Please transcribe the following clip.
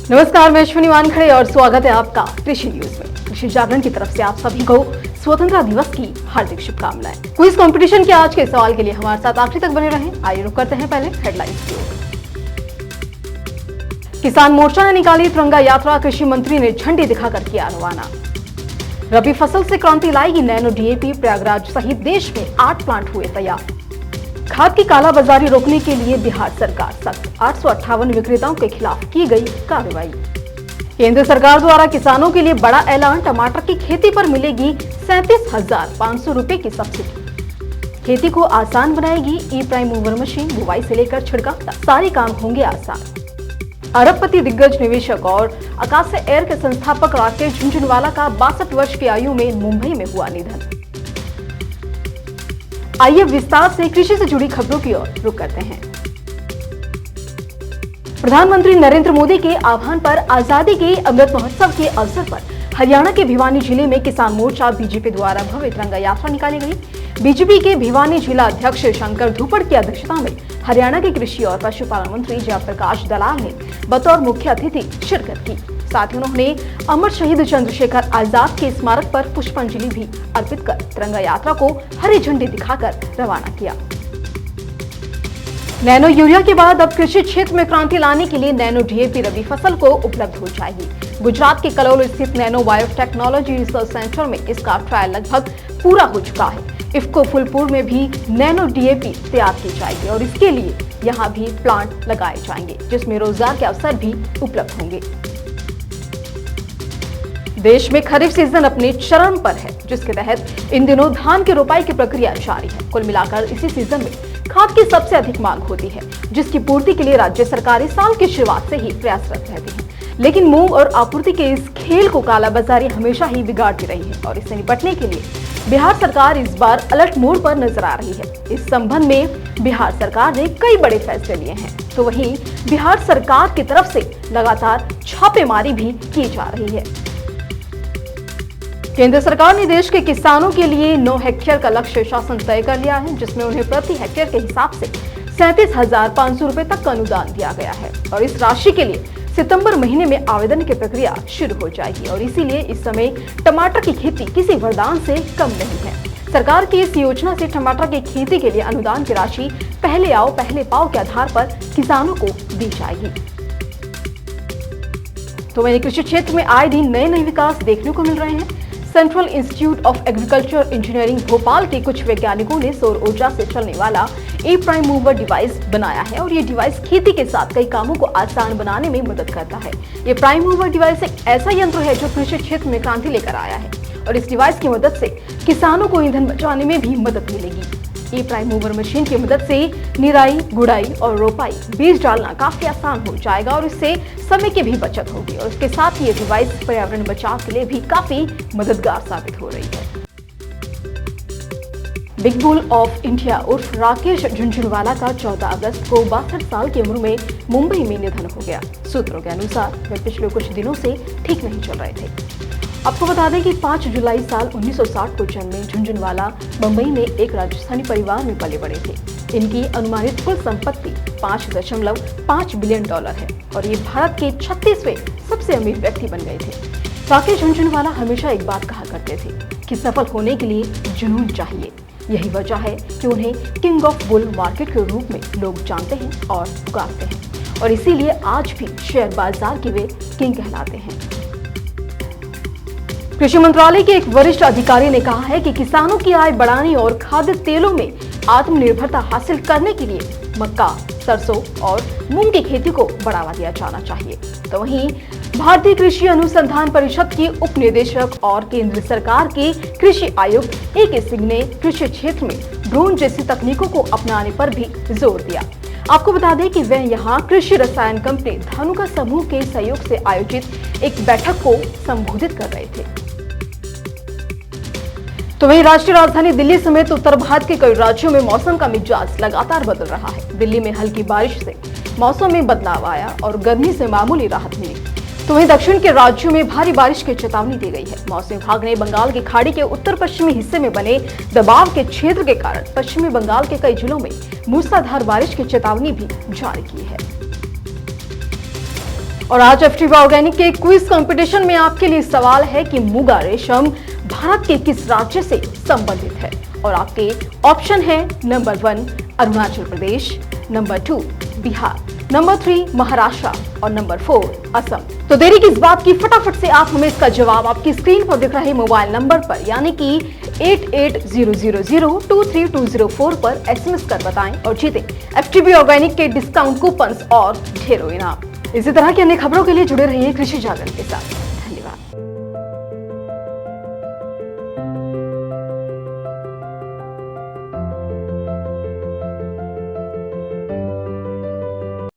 नमस्कार, मैं अश्विनी वानखड़े और स्वागत है आपका कृषि न्यूज में। कृषि जागरण की तरफ से आप सभी को स्वतंत्रता दिवस की हार्दिक शुभकामनाएं। क्विज कंपटीशन के आज के सवाल के लिए हमारे साथ आखिरी तक बने रहें। आइए रुक करते हैं पहले हेडलाइंस की ओर। किसान मोर्चा ने निकाली तिरंगा यात्रा, कृषि मंत्री ने झंडी दिखाकर किया रवाना। रबी फसल से क्रांति लाएगी नैनो डीएपी, प्रयागराज सहित देश में 8 प्लांट हुए तैयार। खाद की कालाबाजारी रोकने के लिए बिहार सरकार सख्त, 858 विक्रेताओं के खिलाफ की गई कार्रवाई। केंद्र सरकार द्वारा किसानों के लिए बड़ा ऐलान, टमाटर की खेती पर मिलेगी 37,500 रुपए की सब्सिडी। खेती को आसान बनाएगी ई प्राइम मूवर मशीन, बुवाई से लेकर छिड़काव तक सारे काम होंगे आसान। अरबपति दिग्गज निवेशक और आकाश एयर के संस्थापक राकेश झुनझुनवाला का 62 वर्ष की आयु में मुंबई में हुआ निधन। आइए विस्तार से कृषि से जुड़ी खबरों की ओर रुक करते हैं। प्रधानमंत्री नरेंद्र मोदी के आह्वान पर आजादी के अमृत महोत्सव के अवसर पर हरियाणा के भिवानी जिले में किसान मोर्चा बीजेपी द्वारा भव्य तिरंगा यात्रा निकाली गई। बीजेपी के भिवानी जिला अध्यक्ष शंकर धूपड़ की अध्यक्षता में हरियाणा के कृषि और पशुपालन मंत्री जयप्रकाश दलाल ने बतौर मुख्य अतिथि शिरकत की। साथ ही उन्होंने अमर शहीद चंद्रशेखर आजाद के स्मारक पर पुष्पांजलि भी अर्पित कर तिरंगा यात्रा को हरी झंडी दिखाकर रवाना किया। नैनो यूरिया के बाद अब कृषि क्षेत्र में क्रांति लाने के लिए नैनो डीएपी रबी फसल को उपलब्ध हो जाएगी। गुजरात के कलोल स्थित नैनो बायोटेक्नोलॉजी रिसर्च सेंटर में इसका ट्रायल लगभग पूरा हो चुका है। इफ्को फुलपुर में भी नैनो डीएपी तैयार की जाएगी और इसके लिए यहाँ भी प्लांट लगाए जाएंगे, जिसमें रोजगार के अवसर भी उपलब्ध होंगे। देश में खरीफ सीजन अपने चरम पर है, जिसके तहत इन दिनों धान की रोपाई की प्रक्रिया जारी है। कुल मिलाकर इसी सीजन में खाद की सबसे अधिक मांग होती है, जिसकी पूर्ति के लिए राज्य सरकारें साल की शुरुआत से ही प्रयासरत रहती हैं। लेकिन मूंग और आपूर्ति के इस खेल को कालाबाजारी हमेशा ही बिगाड़ती रही है और इससे निपटने के लिए बिहार सरकार इस बार अलर्ट मोड पर नजर आ रही है। इस संबंध में बिहार सरकार ने कई बड़े फैसले लिए हैं, तो वहीं बिहार सरकार की तरफ से लगातार छापेमारी भी की जा रही है। केंद्र सरकार ने देश के किसानों के लिए 9 हेक्टेयर का लक्ष्य शासन तय कर लिया है, जिसमें उन्हें प्रति हेक्टेयर के हिसाब से 37,500 रुपए तक का अनुदान दिया गया है और इस राशि के लिए सितंबर महीने में आवेदन की प्रक्रिया शुरू हो जाएगी और इसीलिए इस समय टमाटर की खेती किसी वरदान से कम नहीं है। सरकार की इस योजना से टमाटर की खेती के लिए अनुदान की राशि पहले आओ पहले पाओ के आधार पर किसानों को दी जाएगी। तो वहीं कृषि क्षेत्र में आए दिन नए विकास देखने को मिल रहे हैं। Central institute of agriculture engineering Bhopal के कुछ वैज्ञानिकों ने सौर ऊर्जा से चलने वाला ई प्राइम मूवर डिवाइस बनाया है और ये डिवाइस खेती के साथ कई कामों को आसान बनाने में मदद करता है। ये प्राइम मूवर डिवाइस एक ऐसा यंत्र है जो कृषि क्षेत्र में क्रांति लेकर आया है और इस डिवाइस की मदद से किसानों को ईंधन बचाने में भी मदद मिलेगी। ई प्राइम मूवर मशीन की मदद से निराई, गुड़ाई और रोपाई, बीज डालना काफी आसान हो जाएगा और इससे समय की भी बचत होगी और इसके साथ ही ये डिवाइस पर्यावरण बचाव के लिए भी काफी मददगार साबित हो रही है। बिग बुल ऑफ इंडिया उर्फ राकेश झुनझुनवाला का 14 अगस्त को 62 साल की उम्र में मुंबई में निधन हो गया। सूत्रों के अनुसार वे पिछले कुछ दिनों से ठीक नहीं चल रहे थे। आपको बता दें कि 5 जुलाई साल 1960 को जन्मे झुनझुनवाला मुंबई में एक राजस्थानी परिवार में पले बड़े थे। इनकी अनुमानित कुल संपत्ति $5.5 बिलियन है और ये भारत के 36वें सबसे अमीर व्यक्ति बन गए थे। राकेश झुनझुनवाला हमेशा एक बात कहा करते थे कि सफल होने के लिए जुनून चाहिए। यही वजह है कि उन्हें किंग ऑफ बुल मार्केट के रूप में लोग जानते हैं और पुकारते हैं और इसीलिए आज भी शेयर बाजार के वे किंग कहलाते हैं। कृषि मंत्रालय के एक वरिष्ठ अधिकारी ने कहा है कि किसानों की आय बढ़ाने और खाद्य तेलों में आत्मनिर्भरता हासिल करने के लिए मक्का, सरसों और मूंग की खेती को बढ़ावा दिया जाना चाहिए। तो वहीं भारतीय कृषि अनुसंधान परिषद के उप निदेशक और केंद्र सरकार के कृषि आयुक्त ए.के. सिंह ने कृषि क्षेत्र में ड्रोन जैसी तकनीकों को अपनाने पर भी जोर दिया। आपको बता दें कि वह यहाँ कृषि रसायन कंपनी धानुका समूह के सहयोग से आयोजित एक बैठक को संबोधित कर रहे थे। तो वहीं राष्ट्रीय राजधानी दिल्ली समेत उत्तर भारत के कई राज्यों में मौसम का मिजाज लगातार बदल रहा है। दिल्ली में हल्की बारिश से मौसम में बदलाव आया और गर्मी से मामूली राहत मिली। तो वहीं दक्षिण के राज्यों में भारी बारिश की चेतावनी दी गई है। मौसम विभाग ने बंगाल की खाड़ी के उत्तर पश्चिमी हिस्से में बने दबाव के क्षेत्र के कारण पश्चिमी बंगाल के कई जिलों में मूसलाधार बारिश की चेतावनी भी जारी की है। और आज एफटीवी ऑर्गेनिक के क्विज कंपटीशन में आपके लिए सवाल है कि मुगा रेशम भारत के किस राज्य से संबंधित है। और आपके ऑप्शन है number 1 Arunachal Pradesh, number 2 Bihar, number 3 Maharashtra और नंबर 4 असम। तो देरी किस बात की, फटाफट से आप हमें इसका जवाब आपकी स्क्रीन पर दिख रहे मोबाइल नंबर पर यानी कि 8800023204 पर एसएमएस कर बताएं और जीतें एफटीवी ऑर्गेनिक के डिस्काउंट कूपन्स और ढेरों इनाम। इसी तरह की अन्य खबरों के लिए जुड़े रहिए कृषि जागरण के साथ। धन्यवाद।